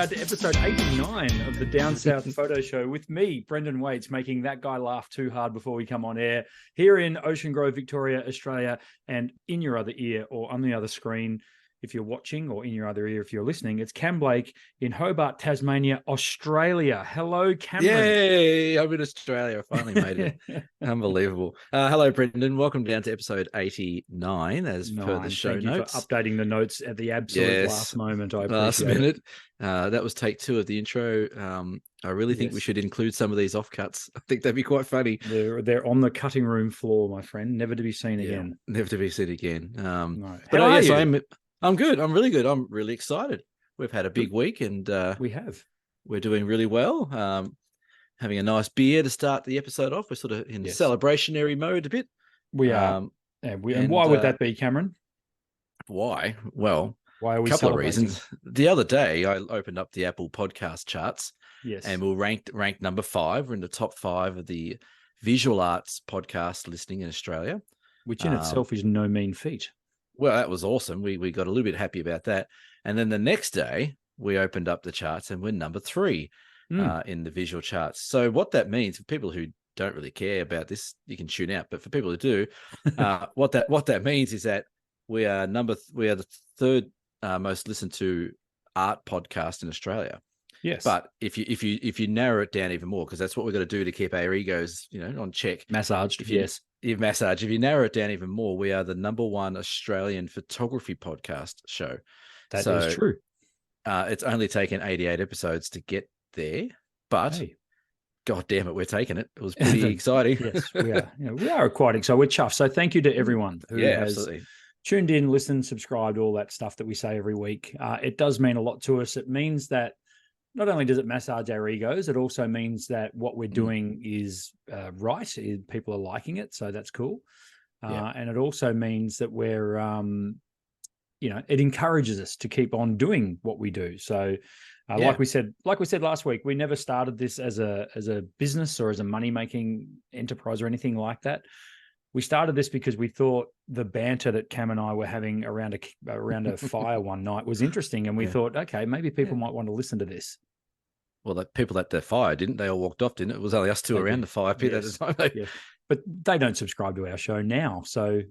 to episode 89 of the Down South Photo Show with me, Brendan Waits, making that guy laugh too hard before we come on air here in Ocean Grove, Victoria, Australia, and in your other ear or on the other screen if you're watching, or in your other ear if you're listening. It's Cam Blake in Hobart, Tasmania, Australia. Hello, Cameron. Yay! I'm in Australia. I finally made it. Unbelievable. Hello, Brendan. Welcome down to episode 89 as per the show notes. Thank you for updating the notes at the absolute last moment. I appreciate last minute. That was take 2 of the intro. I really think we should include some of these offcuts. I think that'd be quite funny. They're on the cutting room floor, my friend. Never to be seen again. Never to be seen again. No. But How are you? I'm good. I'm really good. I'm really excited. We've had a big week, and we're doing really well. Having a nice beer to start the episode off. We're sort of in celebrationary mode a bit. We are. And why would that be, Cameron? Why? Well, why are we a couple of celebrating? reasons. The other day, I opened up the Apple podcast charts. Yes. And we're ranked number 5. We're in the top 5 of the visual arts podcast listening in Australia. Which in itself is no mean feat. Well, that was awesome. We got a little bit happy about that. And then the next day, we opened up the charts and we're number 3 in the visual charts. So what that means for people who don't really care about this, you can tune out. But for people who do, what that means is that we are the 3rd most listened to art podcast in Australia. Yes. But if you narrow it down even more, because that's what we're going to do to keep our egos, on check. Massaged. If you narrow it down even more, we are the number 1 Australian photography podcast show. That is true. It's only taken 88 episodes to get there, but God damn it, we're taking it. It was pretty exciting. Yes, we are. We are quite excited. We're chuffed. So thank you to everyone who has tuned in, listened, subscribed, all that stuff that we say every week. It does mean a lot to us. It means that not only does it massage our egos, it also means that what we're doing is right. People are liking it, so that's cool. And it also means that we're, it encourages us to keep on doing what we do. So, like we said last week, we never started this as a business or as a money making enterprise or anything like that. We started this because we thought the banter that Cam and I were having around a fire one night was interesting, and we thought, okay, maybe people might want to listen to this. Well, the people at the fire didn't. They all walked off, didn't it? It was only us two around the fire pit at the time. But they don't subscribe to our show now, so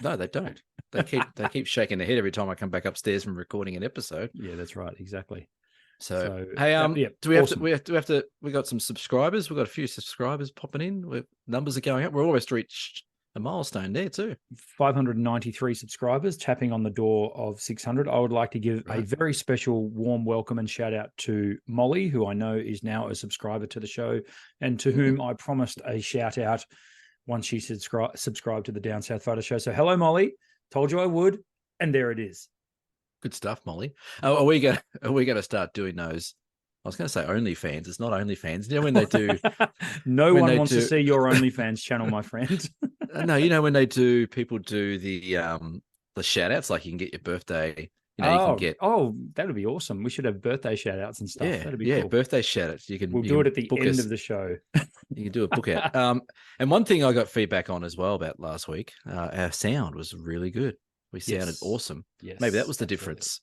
no, they don't. They keep shaking their head every time I come back upstairs from recording an episode. Yeah, that's right, exactly. So hey, we got some subscribers. We've got a few subscribers popping in. Numbers are going up. We're almost reached a milestone there too. 593 subscribers, tapping on the door of 600. I would like to give a very special warm welcome and shout out to Molly, who I know is now a subscriber to the show, and to whom I promised a shout out once she subscribed to the Down South Photo Show. So hello, Molly. Told you I would, and there it is. Good stuff, Molly. Are we gonna start doing those? I was going to say OnlyFans. It's not OnlyFans. You know when they do. No one wants to see your OnlyFans channel, my friend. No, when people do the shout outs, like you can get your birthday. You can get. Oh, that would be awesome. We should have birthday shout outs and stuff. Yeah, that'd be cool. Birthday shout outs. We'll do it at the end of the show. You can do a book out. And one thing I got feedback on as well about last week, our sound was really good. We sounded awesome. Yes, maybe that was the difference.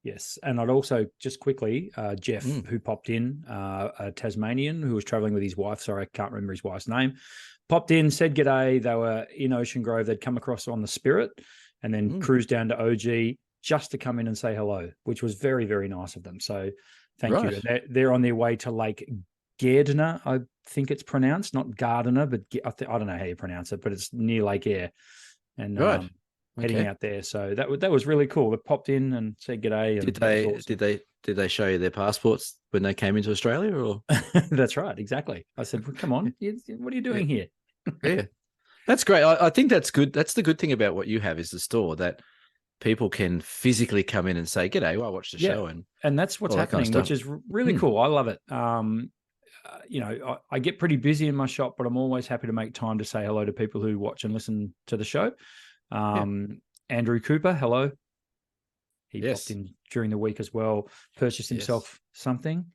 Yes, and I'd also just quickly, Jeff, who popped in, a Tasmanian who was traveling with his wife. Sorry, I can't remember his wife's name. Popped in, said g'day. They were in Ocean Grove. They'd come across on the Spirit and then cruised down to OG just to come in and say hello, which was very, very nice of them. So thank you. They're on their way to Lake Gardner, I think it's pronounced, not Gardner, but I don't know how you pronounce it, but it's near Lake Eyre. And heading out there, so that was really cool. They popped in and said g'day. And did they show you their passports when they came into Australia? Or that's right, exactly. I said, well, come on, what are you doing here? Yeah, that's great. I think that's good. That's the good thing about what you have is the store, that people can physically come in and say g'day. Well, I watched the show, and that's what's happening, which is really cool. I love it. I get pretty busy in my shop, but I'm always happy to make time to say hello to people who watch and listen to the show. Andrew Cooper, hello. He popped in during the week as well, purchased himself something.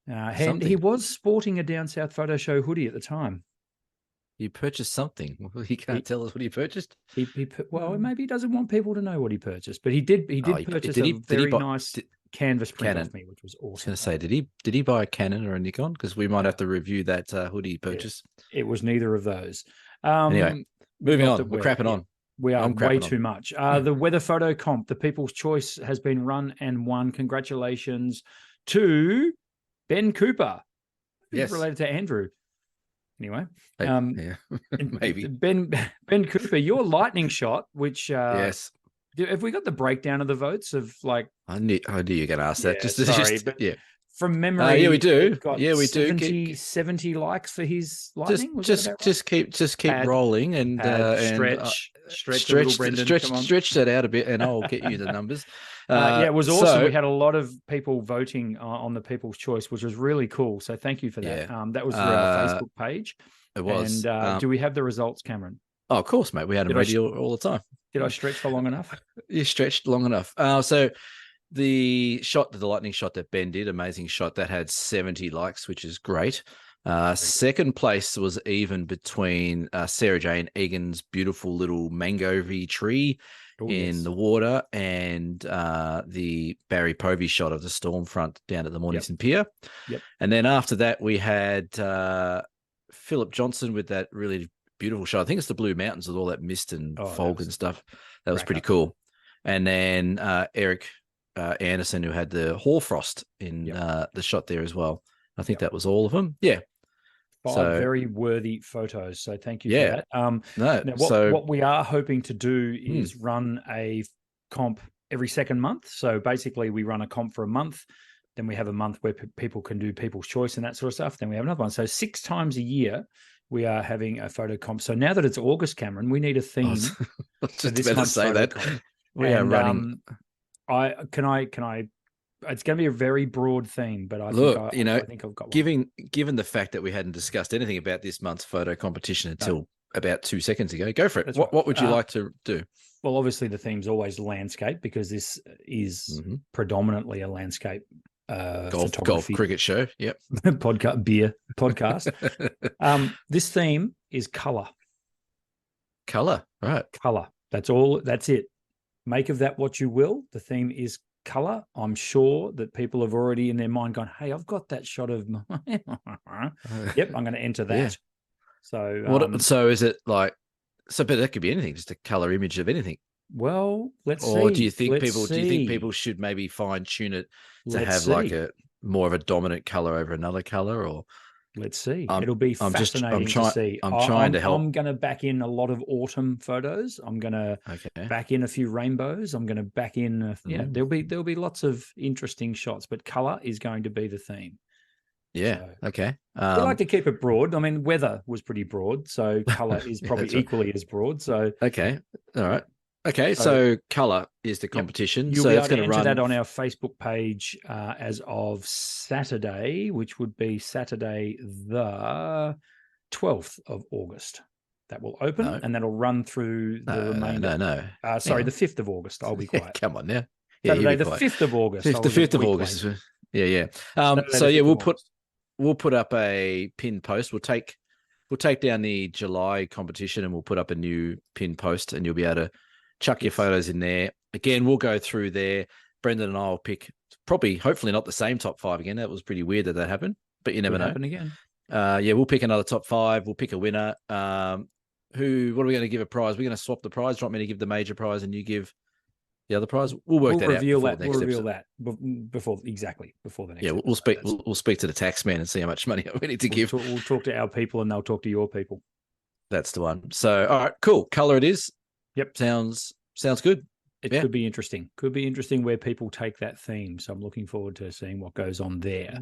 And he was sporting a Down South Photo Show hoodie at the time. You purchased something. He can't tell us what he purchased. Well, maybe he doesn't want people to know what he purchased, but he did purchase a very nice canvas print Canon. off me, which was awesome. I was going to say, did he buy a Canon or a Nikon? Because we might have to review that hoodie purchase. It was neither of those. Anyway, moving on. We're crapping on. We are way too much. The weather photo comp, the People's Choice, has been run and won. Congratulations to Ben Cooper. Yes, related to Andrew. Anyway, maybe Ben Cooper, your lightning shot, which yes. Have we got the breakdown of the votes of like? I knew you were going to ask that. From memory, yeah, we do. Yeah, we 70 likes for his lightning. Just keep rolling and stretch that out a bit, and I'll get you the numbers. It was awesome. We had a lot of people voting on the People's Choice, which was really cool. So thank you for that. Yeah. That was through our Facebook page. It was. And do we have the results, Cameron? Oh, of course, mate. We had them ready all the time. Did I stretch for long enough? You stretched long enough. So the lightning shot that Ben did, amazing shot, that had 70 likes, which is great. Second place was even between Sarah Jane Egan's beautiful little mango-y tree in the water and the Barry Povey shot of the storm front down at the Mornington Pier. Yep. And then after that, we had Philip Johnson with that really beautiful shot. I think it's the Blue Mountains with all that mist and fog and stuff. That was pretty cool. And then Eric Anderson, who had the hoarfrost in the shot there as well. I think that was all of them. Yeah. 5 very worthy photos. So thank you for that. Now what we are hoping to do is run a comp every second month. So basically we run a comp for a month. Then we have a month where people can do People's Choice and that sort of stuff. Then we have another one. So 6 times a year, we are having a photo comp. So now that it's August, Cameron, we need a theme. I was just about to say that. We are running. Can I? It's going to be a very broad theme, but I think I've got one. Given the fact that we hadn't discussed anything about this month's photo competition until about 2 seconds ago, go for it. What would you like to do? Well, obviously the theme's always landscape because this is predominantly a landscape golf cricket show. Yep. podcast. This theme is color. Color, right? Color. That's all. That's it. Make of that what you will. The theme is color. I'm sure that people have already in their mind gone, "Hey, I've got that shot of." Yep, I'm going to enter that. Yeah. So, so is it like? So, but that could be anything, just a color image of anything. Well, let's see. Or do you think people should maybe fine tune it to have like a more of a dominant color over another color? Or let's see. It'll be fascinating to see. I'm trying to help. I'm going to back in a lot of autumn photos. I'm going to back in a few rainbows. I'm going to back in. There'll be lots of interesting shots, but color is going to be the theme. Yeah. So, okay. I like to keep it broad. I mean, weather was pretty broad, so color is probably equally as broad. So okay. All right. Okay, so color is the competition. You'll so be that's able to going to enter run that on our Facebook page as of Saturday, which would be Saturday the 12th of August. That will open and that'll run through the remainder. No. Sorry, the 5th of August. I'll be quiet. Come on now. Saturday the 5th of August. The 5th of August. Yeah. So yeah, we'll put up a pin post. We'll take down the July competition and we'll put up a new pin post, and you'll be able to chuck your photos in there. Again, we'll go through there. Brendan and I will pick hopefully not the same top 5 again. That was pretty weird that happened, but you never know. Happen again. We'll pick another top 5. We'll pick a winner. What are we going to give a prize? We're going to swap the prize. Do you want me to give the major prize and you give the other prize? We'll reveal that before the next. Yeah, we'll speak to the tax man and see how much money we need to give. We'll talk to our people and they'll talk to your people. That's the one. So, all right, cool. Color it is. Yep. Sounds good. It could be interesting. Could be interesting where people take that theme. So I'm looking forward to seeing what goes on there.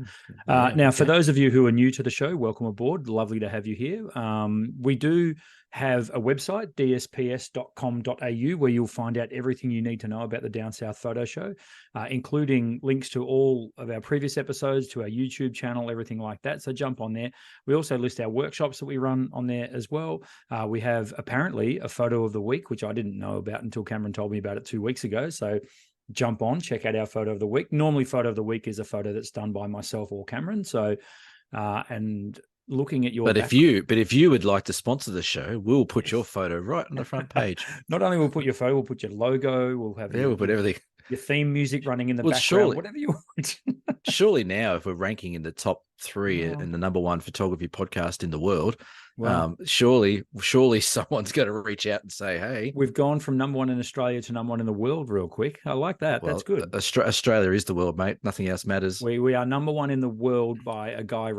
Now, for those of you who are new to the show, welcome aboard. Lovely to have you here. We do have a website, dsps.com.au, where you'll find out everything you need to know about the Down South Photo Show, including links to all of our previous episodes, to our YouTube channel, everything like that. So jump on there. We also list our workshops that we run on there as well. We have apparently a photo of the week, which I didn't know about until Cameron told me about it 2 weeks ago. So jump on, check out our photo of the week. Normally, photo of the week is a photo that's done by myself or Cameron. So, and looking at your if you would like to sponsor the show, we'll put your photo right on the front page. Not only we'll put your photo, we'll put your logo, we'll put everything. your theme music running in the background, surely, whatever you want. Surely now, if we're ranking in the top 3 and the number 1 photography podcast in the world, surely someone's going to reach out and say, hey, we've gone from number 1 in Australia to number 1 in the world real quick. I like that. Well, that's good. Australia is the world, mate. Nothing else matters. We are number 1 in the world by a guy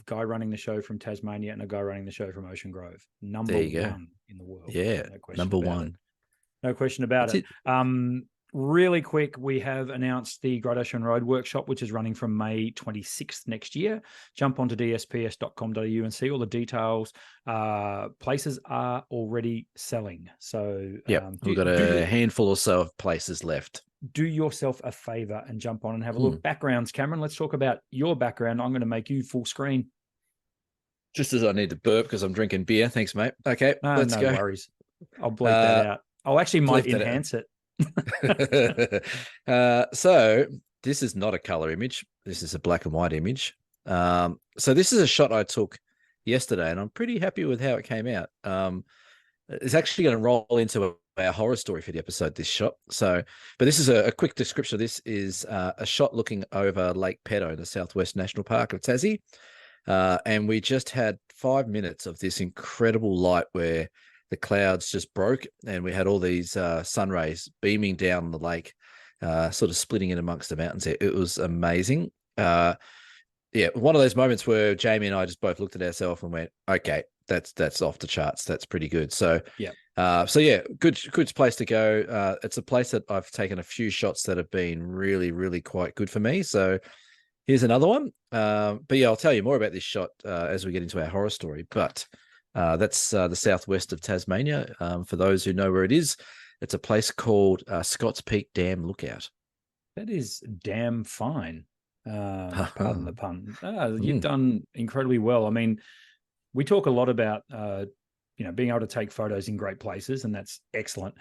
guy running the show from Tasmania and a guy running the show from Ocean Grove. Number 1 in the world. Yeah, number 1. No question about it. Really quick, we have announced the Great Ocean Road workshop, which is running from May 26th next year. Jump onto dsps.com.au and see all the details. Places are already selling. So we've got a handful or so of places left. Do yourself a favor and jump on and have a look. Backgrounds, Cameron, let's talk about your background. I'm going to make you full screen. Just as I need to burp because I'm drinking beer. Thanks, mate. Okay, let's go. No worries. I'll bleep that out. I'll actually might enhance it. So this is not a color image. This is a black and white image. So this is a shot I took yesterday, and I'm pretty happy with how it came out. It's actually going to roll into our horror story for the episode, this shot. So, but this is a quick description. This is a shot looking over Lake Pedo in the Southwest National Park of Tassie. And we just had 5 minutes of this incredible light where the clouds just broke and we had all these sun rays beaming down the lake, sort of splitting in amongst the mountains. It was amazing. One of those moments where Jamie and I just both looked at ourselves and went, okay, that's off the charts. That's pretty good. So, good place to go. It's a place that I've taken a few shots that have been really, really quite good for me. So here's another one. But I'll tell you more about this shot as we get into our horror story. But that's the southwest of Tasmania. For those who know where it is, it's a place called Scotts Peak Dam Lookout. That is damn fine. Pardon the pun. You've done incredibly well. I mean, we talk a lot about being able to take photos in great places, and that's excellent.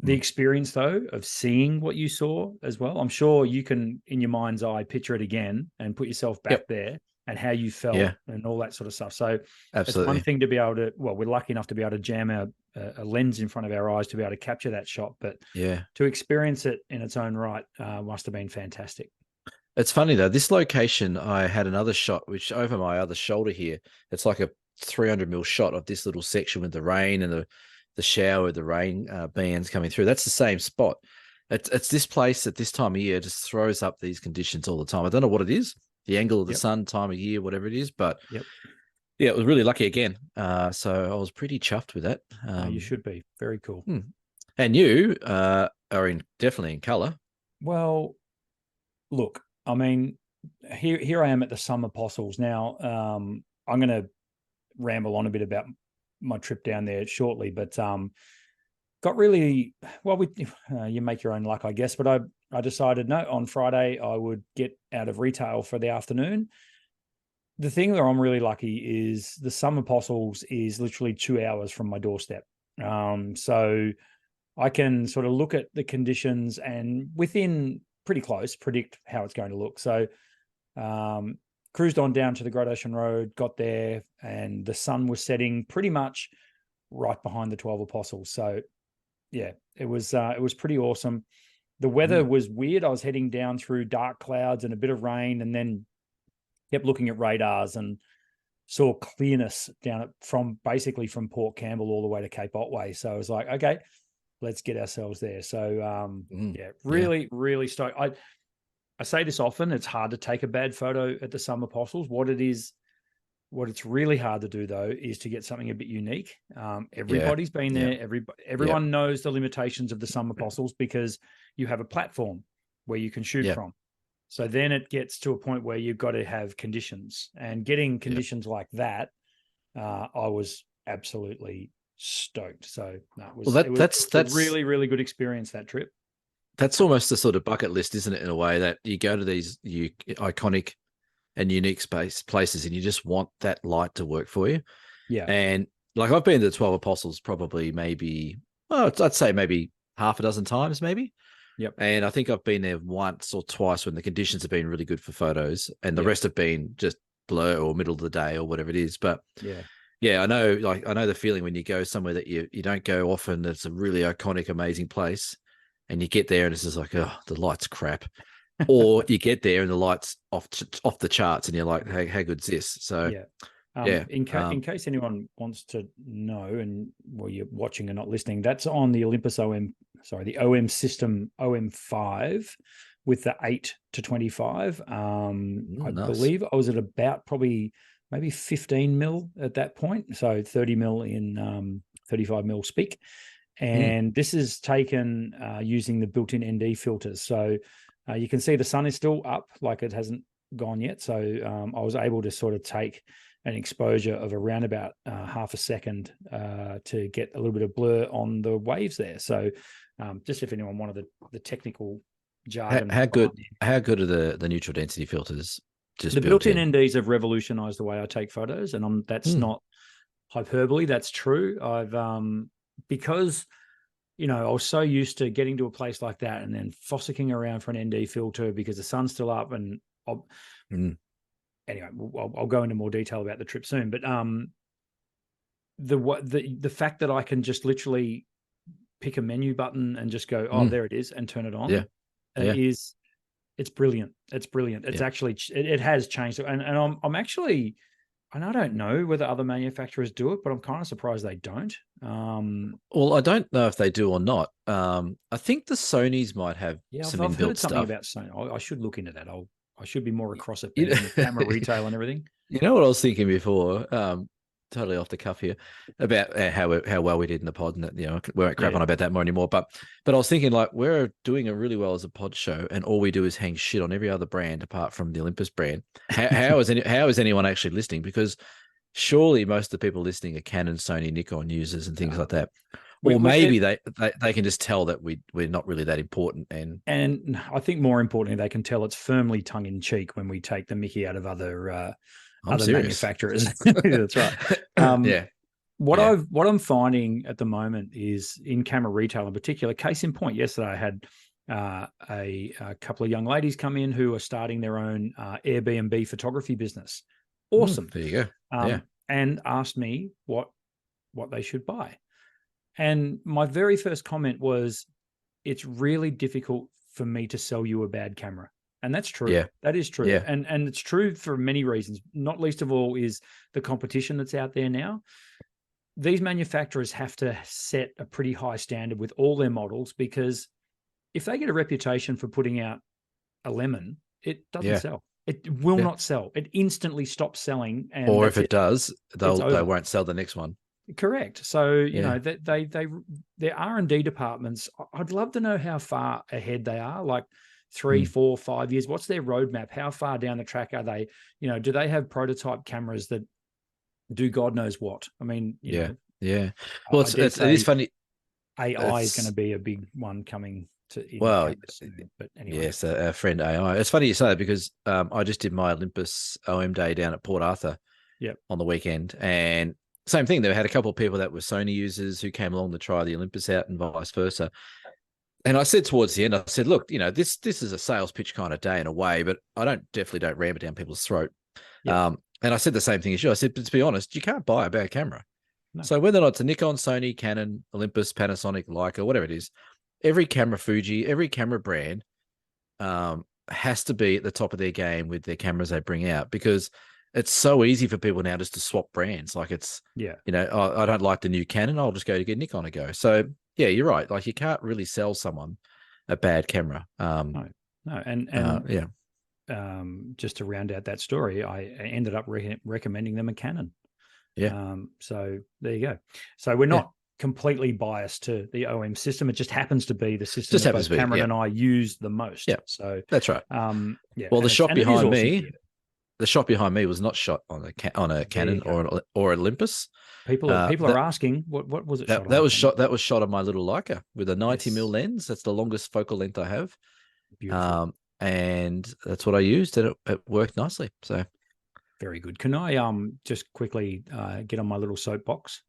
The experience, though, of seeing what you saw as well, I'm sure you can, in your mind's eye, picture it again and put yourself back there and how you felt and all that sort of stuff. So It's one thing to be able to, we're lucky enough to be able to jam a lens in front of our eyes to be able to capture that shot, but to experience it in its own right must have been fantastic. It's funny, though. This location, I had another shot, which over my other shoulder here, it's like a 300mm shot of this little section with the rain and the shower, the rain bands coming through. That's the same spot. It's this place at this time of year just throws up these conditions all the time. I don't know what it is, the angle of the sun, time of year, whatever it is, but it was really lucky again. So I was pretty chuffed with that. You should be. Very cool. And you are definitely in color. Well, look, I mean, here I am at the Summer Apostles. Now, I'm going to ramble on a bit about my trip down there shortly, but got really well. You make your own luck, I guess. But I decided on Friday I would get out of retail for the afternoon. The thing that I'm really lucky is the Summer Apostles is literally 2 hours from my doorstep, so I can sort of look at the conditions and within pretty close predict how it's going to look. So cruised on down to the Great Ocean Road, got there, and the sun was setting pretty much right behind the 12 Apostles. So it was pretty awesome. The weather was weird. I was heading down through dark clouds and a bit of rain, and then kept looking at radars and saw clearness down from Port Campbell all the way to Cape Otway. So I was like, okay, let's get ourselves there. So really stoked. I say this often, it's hard to take a bad photo at the Summer Apostles. What it's really hard to do, though, is to get something a bit unique. Everybody's been there. Everyone knows the limitations of the Summer Apostles because you have a platform where you can shoot from. So then it gets to a point where you've got to have conditions. And getting conditions like that, I was absolutely stoked. So it was a really, really good experience, that trip. That's almost a sort of bucket list, isn't it, in a way, that you go to these iconic and unique places and you just want that light to work for you. Yeah. And like I've been to the 12 Apostles probably I'd say maybe half a dozen times maybe. Yep. And I think I've been there once or twice when the conditions have been really good for photos and the rest have been just blur or middle of the day or whatever it is. But I know the feeling when you go somewhere that you don't go often, it's a really iconic, amazing place. and you get there and it's just like, oh, the light's crap. Or you get there and the light's off the charts and you're like, hey, how good's this? So in case anyone wants to know, and you're watching and not listening, that's on the Olympus the OM system OM5 with the 8-25. I believe I was at about probably maybe 15 mil at that point. So 30 mil in 35 mil speak. And this is taken using the built-in ND filters. So you can see the sun is still up, like it hasn't gone yet. So I was able to sort of take an exposure of around about half a second to get a little bit of blur on the waves there. So just if anyone wanted the technical jargon. How good are the neutral density filters? The built-in NDs have revolutionized the way I take photos, and that's not hyperbole. That's true. I've because I was so used to getting to a place like that and then fossicking around for an ND filter because the sun's still up, and anyway, I'll go into more detail about the trip soon. But the fact that I can just literally pick a menu button and just go, oh, there it is, and turn it on, it's brilliant. It's brilliant. It's actually it has changed, and I'm actually, and I don't know whether other manufacturers do it, but I'm kind of surprised they don't. Well, I don't know if they do or not. I think the Sonys might have some I've inbuilt heard something stuff about Sony. I should look into that. I should be more across it, being camera retail and everything. You know what I was thinking before? Totally off the cuff here about how well we did in the pod, and we won't crap on about that more anymore. But I was thinking, like, we're doing it really well as a pod show, and all we do is hang shit on every other brand apart from the Olympus brand. How is anyone actually listening? Because surely most of the people listening are Canon, Sony, Nikon users and things like that. Or maybe they can just tell that we're not really that important. And I think more importantly, they can tell it's firmly tongue in cheek when we take the mickey out of other manufacturers. That's right. What I'm finding at the moment is in camera retail in particular, case in point, yesterday I had a couple of young ladies come in who are starting their own Airbnb photography business. Awesome. There you go. And asked me what they should buy. And my very first comment was, it's really difficult for me to sell you a bad camera. And that's true. Yeah. That is true. Yeah. And it's true for many reasons. Not least of all is the competition that's out there now. These manufacturers have to set a pretty high standard with all their models, because if they get a reputation for putting out a lemon, it doesn't sell. It will not sell. It instantly stops selling. And or if it does, they won't sell the next one. Correct. So, you know, their R&D departments, I'd love to know how far ahead they are, like 3, 4, 5 years. What's their roadmap? How far down the track are they? You know, do they have prototype cameras that do God knows what? I mean, you know, well, it is funny. AI is going to be a big one coming to. But anyway. Yes, our friend AI. It's funny you say that, because I just did my Olympus OM day down at Port Arthur on the weekend, and same thing. They had a couple of people that were Sony users who came along to try the Olympus out, and vice versa. And I said towards the end, I said, look, you know, this is a sales pitch kind of day in a way, but I definitely don't ram it down people's throat. And I said the same thing as you. I said, but to be honest, you can't buy a bad camera. No. So whether or not it's a Nikon, Sony, Canon, Olympus, Panasonic, Leica, whatever it is, every camera, Fuji, every camera brand has to be at the top of their game with their cameras they bring out, because it's so easy for people now just to swap brands. Like it's, you know, I don't like the new Canon, I'll just go to get Nikon to go. So yeah, you're right. Like you can't really sell someone a bad camera. No. And just to round out that story, I ended up recommending them a Canon. So there you go. So we're not completely biased to the OM system. It just happens to be the system that both Cameron and I use the most. Yeah. So that's right. Well, the shot behind me. The shot behind me was not shot on a Canon or Olympus. People are asking what was it? That was shot on my little Leica with a 90mm lens. That's the longest focal length I have. Beautiful. And that's what I used, and it worked nicely. So very good. Can I just quickly get on my little soapbox?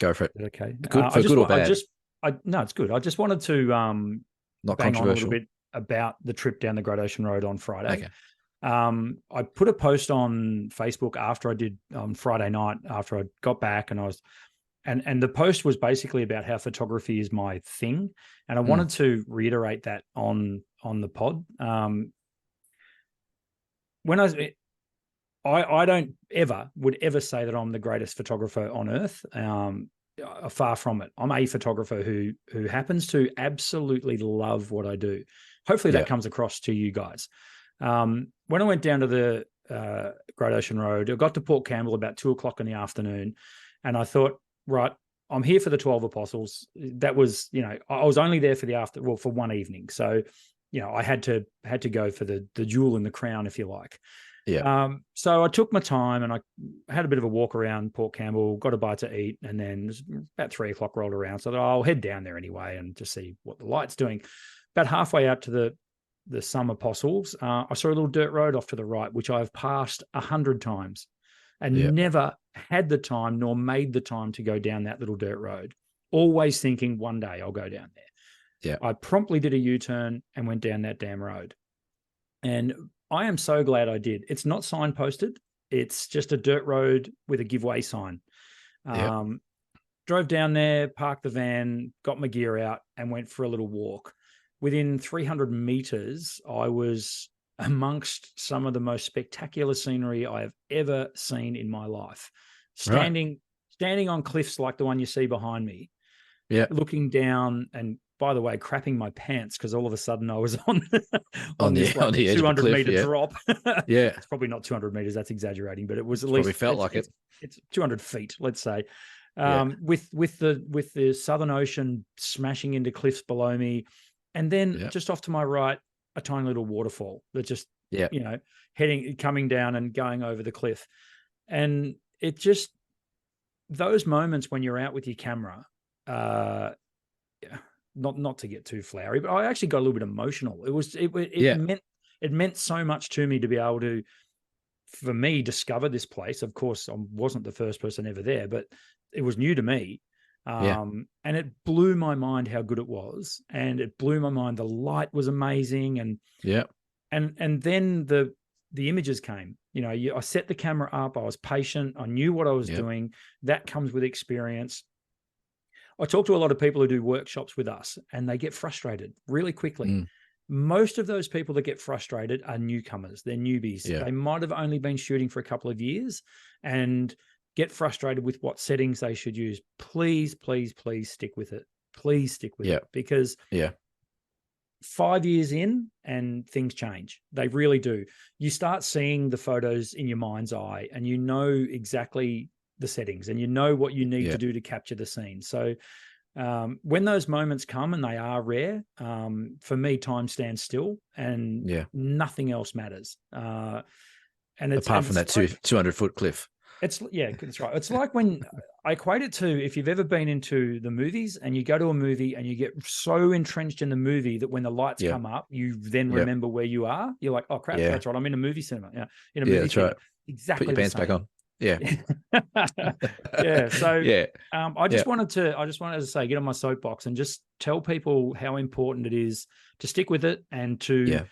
Go for it. Okay. Good or bad? No, it's good. I just wanted to not bang on a controversial. little bit about the trip down the Great Ocean Road on Friday. Okay. I put a post on Facebook after I did on Friday night, after I got back, and I was And the post was basically about how photography is my thing, and I wanted to reiterate that on the pod. When I don't would ever say that I'm the greatest photographer on earth. Far from it. I'm a photographer who happens to absolutely love what I do. Hopefully that comes across to you guys. When I went down to the Great Ocean Road, I got to Port Campbell about 2:00 in the afternoon, and I thought, right, I'm here for the 12 Apostles. That was, I was only there for for one evening. So, I had to go for the jewel in the crown, if you like. Yeah. So I took my time and I had a bit of a walk around Port Campbell, got a bite to eat, and then about 3:00 rolled around. So I'll head down there anyway and just see what the light's doing. About halfway out to the Some Apostles, I saw a little dirt road off to the right, which I've passed 100 times and never had the time nor made the time to go down that little dirt road. Always thinking one day I'll go down there. Yeah. I promptly did a U-turn and went down that damn road. And I am so glad I did. It's not signposted. It's just a dirt road with a giveaway sign. Drove down there, parked the van, got my gear out, and went for a little walk. Within 300 meters, I was amongst some of the most spectacular scenery I have ever seen in my life. Standing on cliffs like the one you see behind me, looking down, and by the way, crapping my pants because all of a sudden I was on this on the edge 200 of a cliff, meter drop. Yeah. It's probably not 200 meters. That's exaggerating, but it was at least least felt like it's 200 feet, let's say. With the Southern Ocean smashing into cliffs below me, and then just off to my right, a tiny little waterfall that just coming down and going over the cliff. And it just, those moments when you're out with your camera, not to get too flowery, but I actually got a little bit emotional. It meant so much to me to be able to, for me, discover this place. Of course, I wasn't the first person ever there, but it was new to me. And it blew my mind how good it was. And it blew my mind. The light was amazing. And then the images came. I set the camera up. I was patient. I knew what I was doing. That comes with experience. I talk to a lot of people who do workshops with us, and they get frustrated really quickly. Most of those people that get frustrated are newcomers. They're newbies. They might have only been shooting for a couple of years and get frustrated with what settings they should use. Please, please, please stick with it. Please stick with it, because 5 years in and things change. They really do. You start seeing the photos in your mind's eye, and you know exactly the settings, and you know what you need to do to capture the scene. So when those moments come, and they are rare, for me, time stands still and nothing else matters. And it's apart from that 200-foot cliff. That's right. It's like when I equate it to, if you've ever been into the movies and you go to a movie and you get so entrenched in the movie that when the lights come up, you then remember where you are. You're like, oh crap, that's right, I'm in a movie cinema. In a movie theater. Right. Exactly. Put your pants back on. So I just wanted to say, get on my soapbox and just tell people how important it is to stick with it, and to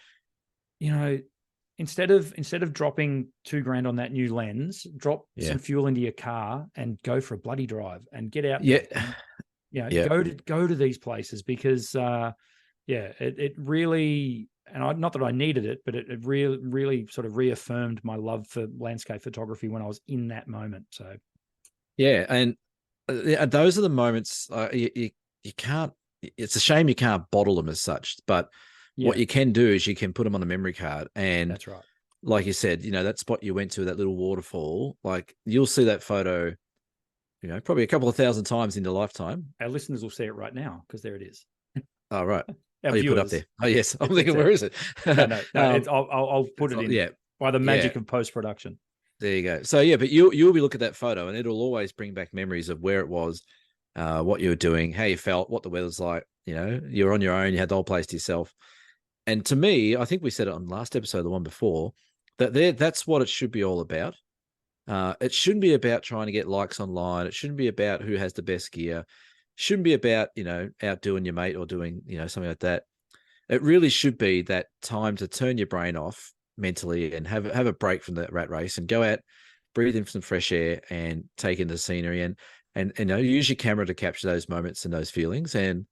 instead of dropping $2,000 on that new lens, drop some fuel into your car and go for a bloody drive and get out there. And, go to these places, because it really, and not that I needed it, but it really sort of reaffirmed my love for landscape photography when I was in that moment. So, and those are the moments you can't. It's a shame you can't bottle them as such, but what you can do is you can put them on a memory card, and that's right. Like you said, that spot you went to, that little waterfall, like you'll see that photo, probably a couple of thousand times in your lifetime. Our listeners will see it right now, because there it is. Oh, right. You put up there. Oh, yes. I'm thinking, where is it? No. I'll put it in by the magic of post-production. There you go. So, but you'll be looking at that photo, and it'll always bring back memories of where it was, what you were doing, how you felt, what the weather's like. You're on your own. You had the whole place to yourself. And to me, I think we said it on the last episode, the one before, that's what it should be all about. It shouldn't be about trying to get likes online. It shouldn't be about who has the best gear. It shouldn't be about, outdoing your mate or doing, something like that. It really should be that time to turn your brain off mentally and have a break from that rat race and go out, breathe in some fresh air and take in the scenery. and use your camera to capture those moments and those feelings. And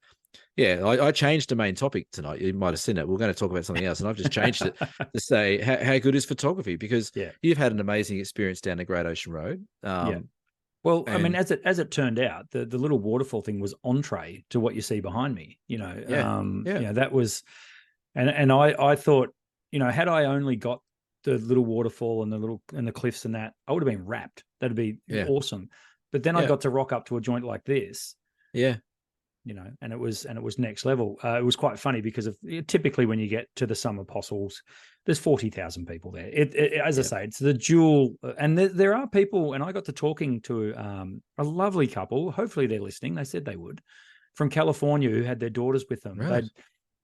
yeah, I changed the main topic tonight. You might have seen it. We're going to talk about something else, and I've just changed it to say how good is photography, because you've had an amazing experience down the Great Ocean Road. Well, I mean, as it turned out, the little waterfall thing was entree to what you see behind me. That was, and I thought, had I only got the little waterfall and the cliffs and that, I would have been wrapped. That'd be awesome. But then I got to rock up to a joint like this. Yeah. And it was next level. It was quite funny because typically when you get to the Summer Apostles, there's 40,000 people there. As I say, it's the jewel, and there are people. And I got to talking to a lovely couple. Hopefully they're listening. They said they would, from California, who had their daughters with them. Right.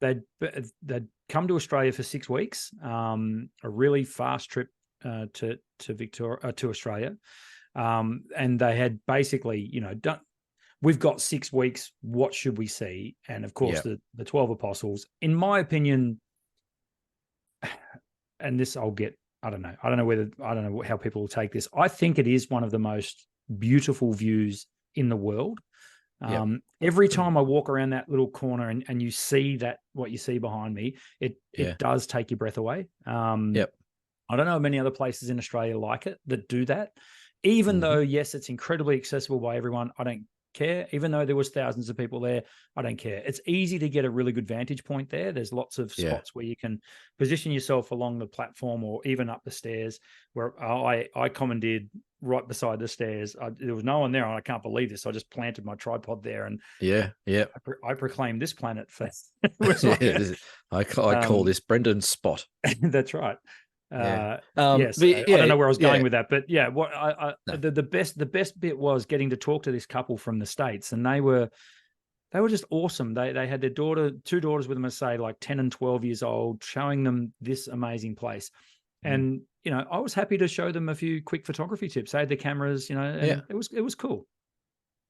They'd come to Australia for 6 weeks, a really fast trip to Victoria, to Australia, and they had basically done. We've got 6 weeks. What should we see? And of course, the 12 Apostles, in my opinion, and this I don't know how people will take this. I think it is one of the most beautiful views in the world. Every time I walk around that little corner and you see what you see behind me, it does take your breath away. I don't know many other places in Australia like it that do that. Even though, yes, it's incredibly accessible by everyone, I don't care. Even though there was thousands of people there, I don't care. It's easy to get a really good vantage point there. There's lots of spots where you can position yourself along the platform or even up the stairs, where I commandeered right beside the stairs. There was no one there, and I can't believe this. I just planted my tripod there, and I proclaimed this planet for I call this Brendan's spot. That's right. Yes, I don't know where I was going with that, but the best bit was getting to talk to this couple from the States, and they were just awesome. They had their two daughters with them, say like 10 and 12 years old, showing them this amazing place. And I was happy to show them a few quick photography tips. They had the cameras, and it was cool.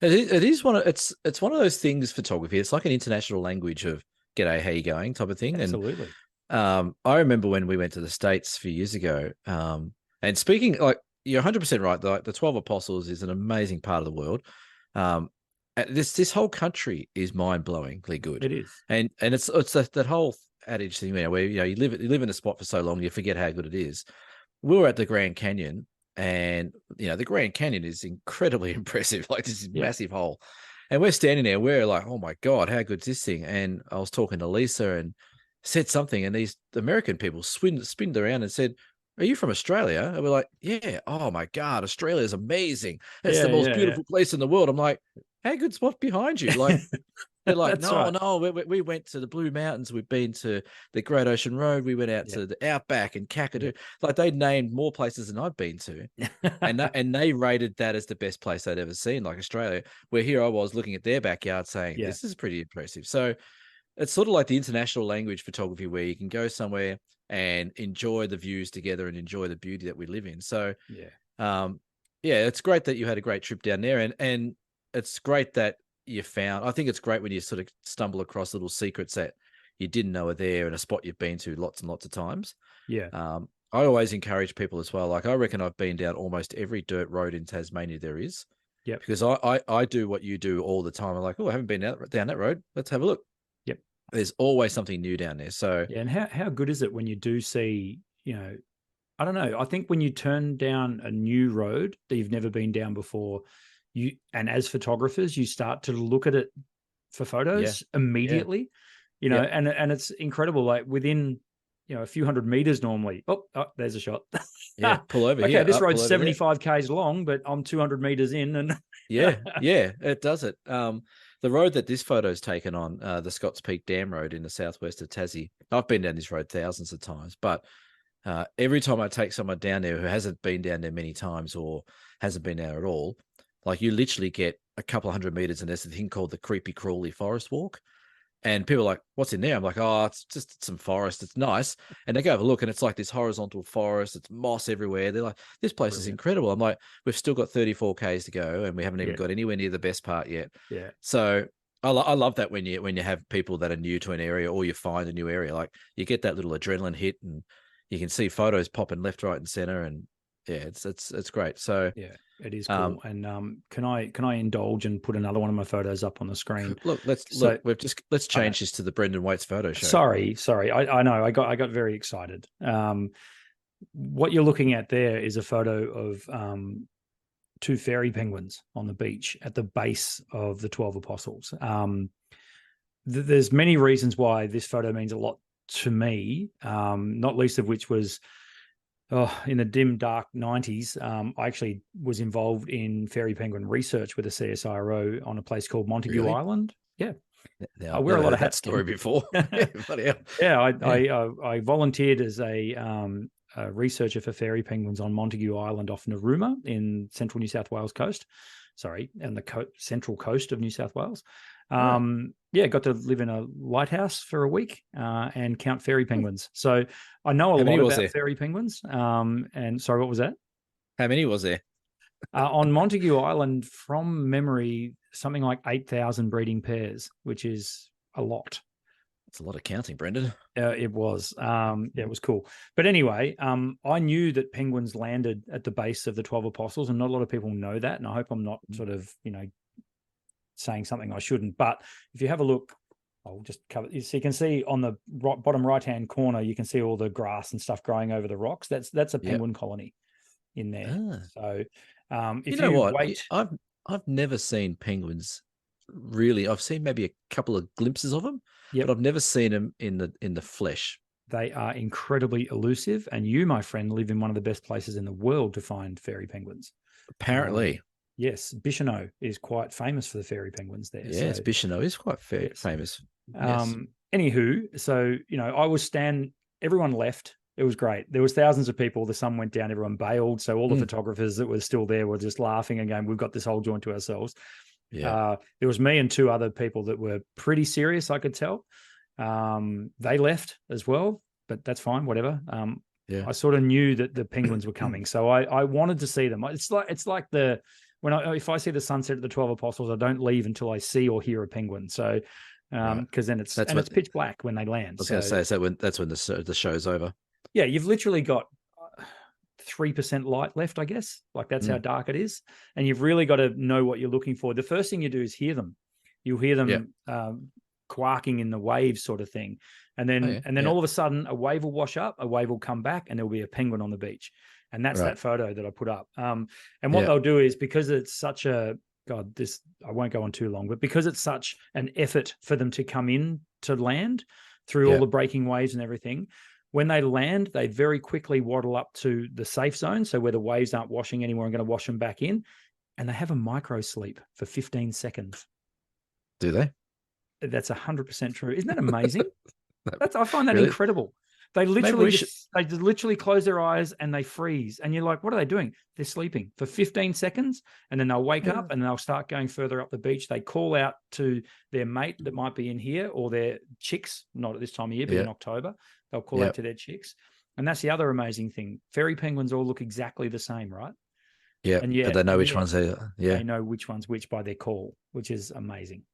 It is it's one of those things, photography. It's like an international language of "G'day, how you going?" type of thing. Absolutely. And I remember when we went to the States a few years ago, and speaking, like, you're 100% right. The 12 Apostles is an amazing part of the world. This whole country is mind-blowingly good. It is. And it's that whole adage thing, where you live in a spot for so long, you forget how good it is. We were at the Grand Canyon, and the Grand Canyon is incredibly impressive. Like, this massive hole. And we're standing there, we're like, oh my God, how good's this thing? And I was talking to Lisa and said something, and these American people spinned around and said, "Are you from Australia?" And we're like, "Yeah." "Oh my God, Australia is amazing. It's the most beautiful place in the world." I'm like, "How good's what's behind you?" Like, they're like, no, we went to the Blue Mountains. We've been to the Great Ocean Road. We went out to the Outback and Kakadu. Like, they named more places than I've been to, and they rated that as the best place they'd ever seen, like Australia. Where here I was looking at their backyard, saying, "This is pretty impressive." So it's sort of like the international language photography, where you can go somewhere and enjoy the views together and enjoy the beauty that we live in. So, it's great that you had a great trip down there, and it's great that you found. I think it's great when you sort of stumble across little secrets that you didn't know are there in a spot you've been to lots and lots of times. Yeah. I always encourage people as well. Like, I reckon I've been down almost every dirt road in Tasmania there is. Yeah. Because I do what you do all the time. I'm like, oh, I haven't been down that road. Let's have a look. There's always something new down there. So and how good is it when you do see, I don't know. I think when you turn down a new road that you've never been down before, and as photographers, you start to look at it for photos immediately, and it's incredible. Like, within, a few hundred meters normally. Oh, there's a shot. Pull over. Okay, this road's 75 Ks long, but I'm 200 meters in, and it does it. The road that this photo's taken on, the Scotts Peak Dam Road in the southwest of Tassie. I've been down this road thousands of times, but every time I take someone down there who hasn't been down there many times or hasn't been there at all, like, you literally get a couple of hundred meters, and there's a thing called the Creepy Crawly Forest Walk. And people are like, "What's in there?" I'm like, "Oh, it's just some forest. It's nice." And they go have a look, and it's like this horizontal forest. It's moss everywhere. They're like, "This place is incredible." I'm like, "We've still got 34 Ks to go, and we haven't even got anywhere near the best part yet." Yeah. So I love that when you have people that are new to an area, or you find a new area, like, you get that little adrenaline hit, and you can see photos popping left, right, and center, and it's great. So It is cool. And can I indulge and put another one of my photos up on the screen? Let's change this to the Brendan Waits photo show. Sorry. I know I got very excited. What you're looking at there is a photo of two fairy penguins on the beach at the base of the 12 Apostles. There's many reasons why this photo means a lot to me, not least of which was in the dim, dark 90s, I actually was involved in fairy penguin research with the CSIRO on a place called Montague Island. Yeah. Now, I wear a lot of hats. Story before. I volunteered as a researcher for fairy penguins on Montague Island off Narooma in central New South Wales coast. Sorry, and the central coast of New South Wales. Got to live in a lighthouse for a week and count fairy penguins. So I know a lot about fairy penguins. And sorry, what was that? How many was there? On Montague Island, from memory, something like 8,000 breeding pairs, which is a lot. It's a lot of counting, Brendan. It was. It was cool. But anyway, I knew that penguins landed at the base of the 12 Apostles, and not a lot of people know that. And I hope I'm not sort of, saying something I shouldn't. But if you have a look, I'll just cover. So you can see on the bottom right-hand corner, you can see all the grass and stuff growing over the rocks. That's a penguin colony in there. So if wait, I've never seen penguins. Really, I've seen maybe a couple of glimpses of them, but I've never seen them in the flesh. They are incredibly elusive, and you, my friend, live in one of the best places in the world to find fairy penguins. Apparently. Yes, Bicheno is quite famous for the fairy penguins there. Yes, so, Bicheno is quite famous. Yes. Anywho, so, everyone left. It was great. There was thousands of people. The sun went down, everyone bailed. So all the photographers that were still there were just laughing and going, we've got this whole joint to ourselves. Yeah. There was me and two other people that were pretty serious, I could tell. They left as well, but that's fine, whatever. I sort of knew that the penguins were coming. So I wanted to see them. It's like if I see the sunset at the 12 Apostles, I don't leave until I see or hear a penguin. So, because then it's pitch black when they land. I was going to say, so that's when the show's over. Yeah, you've literally got 3% light left, I guess. Like that's how dark it is. And you've really got to know what you're looking for. The first thing you do is hear them. You'll hear them quarking in the waves sort of thing. And then all of a sudden a wave will wash up, a wave will come back, and there'll be a penguin on the beach. And that's that photo that I put up. And what they'll do is, because it's such I won't go on too long, but because it's such an effort for them to come in to land through all the breaking waves and everything, when they land, they very quickly waddle up to the safe zone. So where the waves aren't washing anymore and going to wash them back in. And they have a micro sleep for 15 seconds. Do they? That's 100% true. Isn't that amazing? I find that incredible. They literally close their eyes and they freeze. And you're like, what are they doing? They're sleeping for 15 seconds, and then they'll wake up and they'll start going further up the beach. They call out to their mate that might be in here, or their chicks, not at this time of year, but in October, they'll call out to their chicks. And that's the other amazing thing. Fairy penguins all look exactly the same, right? Yeah. But they know which ones they are. Yeah. They know which one's which by their call, which is amazing.